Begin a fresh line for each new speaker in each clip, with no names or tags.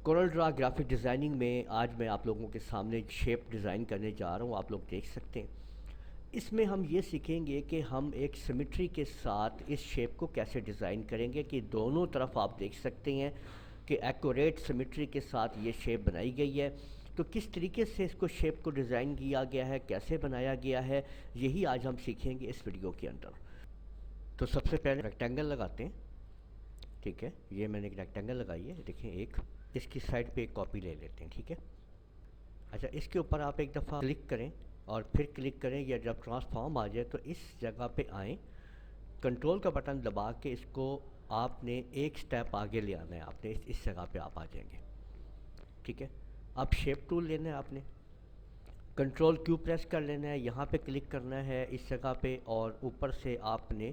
Corel ڈرا graphic designing میں آج میں آپ لوگوں کے سامنے ایک شیپ ڈیزائن کرنے جا رہا ہوں، آپ لوگ دیکھ سکتے ہیں۔ اس میں ہم یہ سیکھیں گے کہ ہم ایک سیمیٹری کے ساتھ اس شیپ کو کیسے ڈیزائن کریں گے کہ دونوں طرف آپ دیکھ سکتے ہیں کہ ایکوریٹ سیمیٹری کے ساتھ یہ شیپ بنائی گئی ہے۔ تو کس طریقے سے اس کو شیپ کو ڈیزائن کیا گیا ہے، کیسے بنایا گیا ہے، یہی آج ہم سیکھیں گے اس ویڈیو کے اندر۔ تو سب سے پہلے ریکٹینگل لگاتے ہیں، ٹھیک ہے، یہ میں نے ایک ریکٹینگل لگائی ہے، دیکھیں ایک اس کی سائڈ پہ ایک کاپی لے لیتے ہیں، ٹھیک ہے۔ اچھا، اس کے اوپر آپ ایک دفعہ کلک کریں اور پھر کلک کریں، یا جب ٹرانسفارم آ جائے تو اس جگہ پہ آئیں، کنٹرول کا بٹن دبا کے اس کو آپ نے ایک سٹیپ آگے لے آنا ہے، آپ نے اس جگہ پہ آپ آ جائیں گے، ٹھیک ہے۔ اب شیپ ٹول لینا ہے آپ نے، کنٹرول کیو پریس کر لینا ہے، یہاں پہ کلک کرنا ہے اس جگہ پہ، اور اوپر سے آپ نے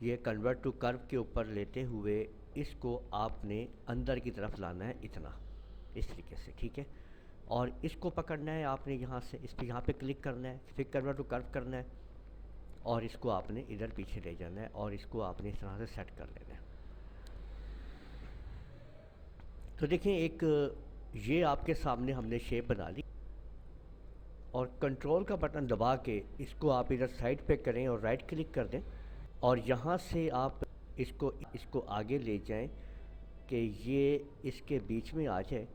یہ کنورٹ ٹو کرو کے اوپر لیتے ہوئے اس کو آپ نے اندر کی طرف لانا ہے، اتنا اس طریقے سے، ٹھیک ہے۔ اور اس کو پکڑنا ہے آپ نے یہاں سے، اس پہ یہاں پہ کلک کرنا ہے، پھر کنورٹ ٹو کرو کرنا ہے، اور اس کو آپ نے ادھر پیچھے لے جانا ہے، اور اس کو آپ نے اس طرح سے سیٹ کر لینا ہے۔ تو دیکھیں ایک یہ آپ کے سامنے ہم نے شیپ بنا لی، اور کنٹرول کا بٹن دبا کے اس کو آپ ادھر سائڈ پہ کریں اور رائٹ کلک کر دیں، اور یہاں سے آپ اس کو آگے لے جائیں کہ یہ اس کے بیچ میں آ جائے،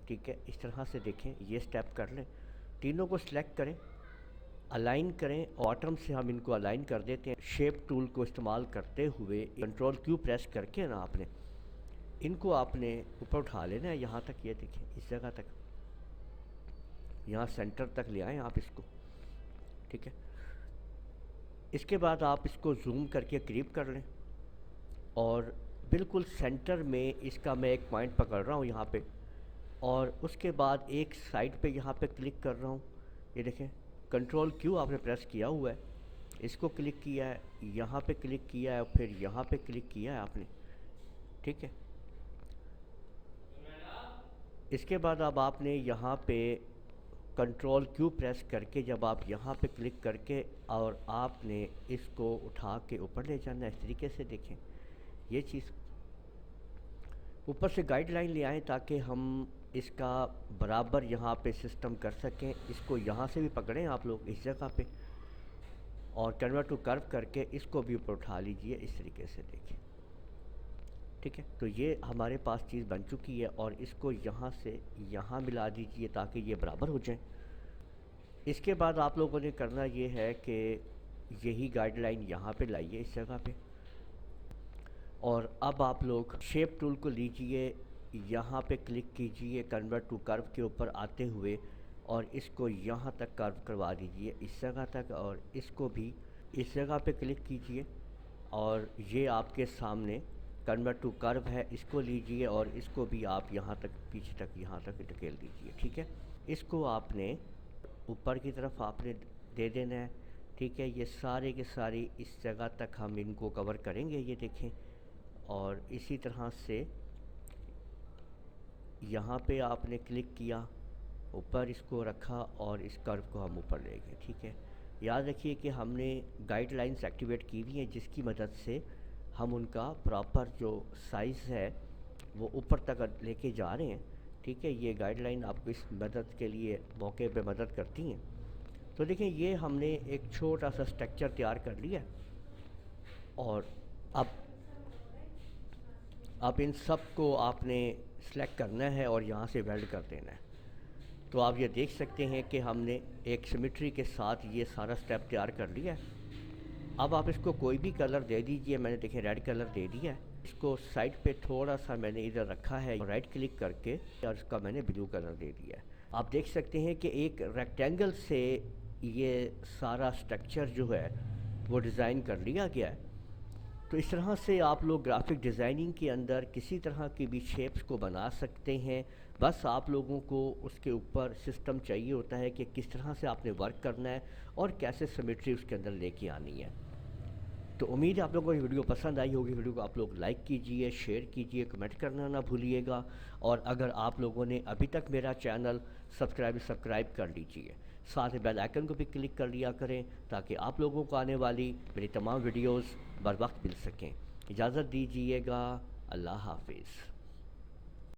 ٹھیک ہے۔ اس طرح سے دیکھیں، یہ سٹیپ کر لیں، تینوں کو سلیکٹ کریں، الائن کریں، باٹم سے ہم ان کو الائن کر دیتے ہیں شیپ ٹول کو استعمال کرتے ہوئے، کنٹرول کیو پریس کر کے نا آپ نے ان کو آپ نے اوپر اٹھا لینا ہے یہاں تک، یہ دیکھیں اس جگہ تک، یہاں سینٹر تک لے آئیں آپ اس کو، ٹھیک ہے۔ اس کے بعد آپ اس کو زوم کر کے قریب کر لیں، اور بالکل سینٹر میں اس کا میں ایک پوائنٹ پکڑ رہا ہوں یہاں پہ، اور اس کے بعد ایک سائڈ پہ یہاں پہ کلک کر رہا ہوں، یہ دیکھیں کنٹرول کیو آپ نے پریس کیا ہوا ہے، اس کو کلک کیا ہے، یہاں پہ کلک کیا ہے، اور پھر یہاں پہ کلک کیا ہے آپ نے، ٹھیک ہے۔ اس کے بعد اب آپ نے یہاں پہ کنٹرول کیو پریس کر کے جب آپ یہاں پہ کلک کر کے اور آپ نے اس کو اٹھا کے اوپر لے جانا ہے، اس طریقے سے دیکھیں یہ چیز اوپر سے گائیڈ لائن لے آئیں تاکہ ہم اس کا برابر یہاں پہ سسٹم کر سکیں۔ اس کو یہاں سے بھی پکڑیں آپ لوگ اس جگہ پہ، اور کنورٹ ٹو کرو کر کے اس کو بھی اوپر اٹھا لیجئے، اس طریقے سے دیکھیں، ٹھیک ہے۔ تو یہ ہمارے پاس چیز بن چکی ہے، اور اس کو یہاں سے یہاں ملا دیجئے تاکہ یہ برابر ہو جائیں۔ اس کے بعد آپ لوگوں نے کرنا یہ ہے کہ یہی گائیڈ لائن یہاں پہ لائیے اس جگہ پہ، اور اب آپ لوگ شیپ ٹول کو لیجئے، یہاں پہ کلک کیجئے کنورٹ ٹو کرو کے اوپر آتے ہوئے، اور اس کو یہاں تک کرو کروا دیجئے اس جگہ تک، اور اس کو بھی اس جگہ پہ کلک کیجئے، اور یہ آپ کے سامنے کنورٹ ٹو کرو ہے، اس کو لیجئے اور اس کو بھی آپ یہاں تک پیچھے تک یہاں تک ڈھکیل دیجئے، ٹھیک ہے۔ اس کو آپ نے اوپر کی طرف آپ نے دے دینا ہے، ٹھیک ہے۔ یہ سارے کے ساری اس جگہ تک ہم ان کو کور کریں گے، یہ دیکھیں، اور اسی طرح سے یہاں پہ آپ نے کلک کیا، اوپر اس کو رکھا، اور اس کرو کو ہم اوپر لے گئے، ٹھیک ہے۔ یاد رکھیے کہ ہم نے گائیڈ لائنز ایکٹیویٹ کی ہوئی ہیں جس کی مدد سے ہم ان کا پراپر جو سائز ہے وہ اوپر تک لے کے جا رہے ہیں، ٹھیک ہے۔ یہ گائیڈ لائن آپ کو اس مدد کے لیے موقع پہ مدد کرتی ہیں۔ تو دیکھیں یہ ہم نے ایک چھوٹا سا اسٹرکچر تیار کر لیا، اور اب ان سب کو آپ نے سلیکٹ کرنا ہے اور یہاں سے ویلڈ کر دینا ہے۔ تو آپ یہ دیکھ سکتے ہیں کہ ہم نے ایک سیمیٹری کے ساتھ یہ سارا سٹیپ تیار کر لیا ہے۔ اب آپ اس کو کوئی بھی کلر دے دیجئے، میں نے دیکھیں ریڈ کلر دے دیا ہے، اس کو سائڈ پہ تھوڑا سا میں نے ادھر رکھا ہے، رائٹ کلک کر کے اور اس کا میں نے بلو کلر دے دیا ہے۔ آپ دیکھ سکتے ہیں کہ ایک ریکٹینگل سے یہ سارا سٹرکچر جو ہے وہ ڈیزائن کر لیا گیا ہے۔ تو اس طرح سے آپ لوگ گرافک ڈیزائننگ کے اندر کسی طرح کی بھی شیپس کو بنا سکتے ہیں، بس آپ لوگوں کو اس کے اوپر سسٹم چاہیے ہوتا ہے کہ کس طرح سے آپ نے ورک کرنا ہے اور کیسے سیمیٹری اس کے اندر لے کے آنی ہے۔ تو امید ہے آپ لوگوں کو یہ ویڈیو پسند آئی ہوگی، ویڈیو کو آپ لوگ لائک کیجئے، شیئر کیجئے، کمنٹ کرنا نہ بھولیے گا، اور اگر آپ لوگوں نے ابھی تک میرا چینل سبسکرائب کر لیجئے، ساتھ بیل آئیکن کو بھی کلک کر لیا کریں تاکہ آپ لوگوں کو آنے والی میری تمام ویڈیوز بر وقت مل سکیں۔ اجازت دیجئے گا، اللہ حافظ۔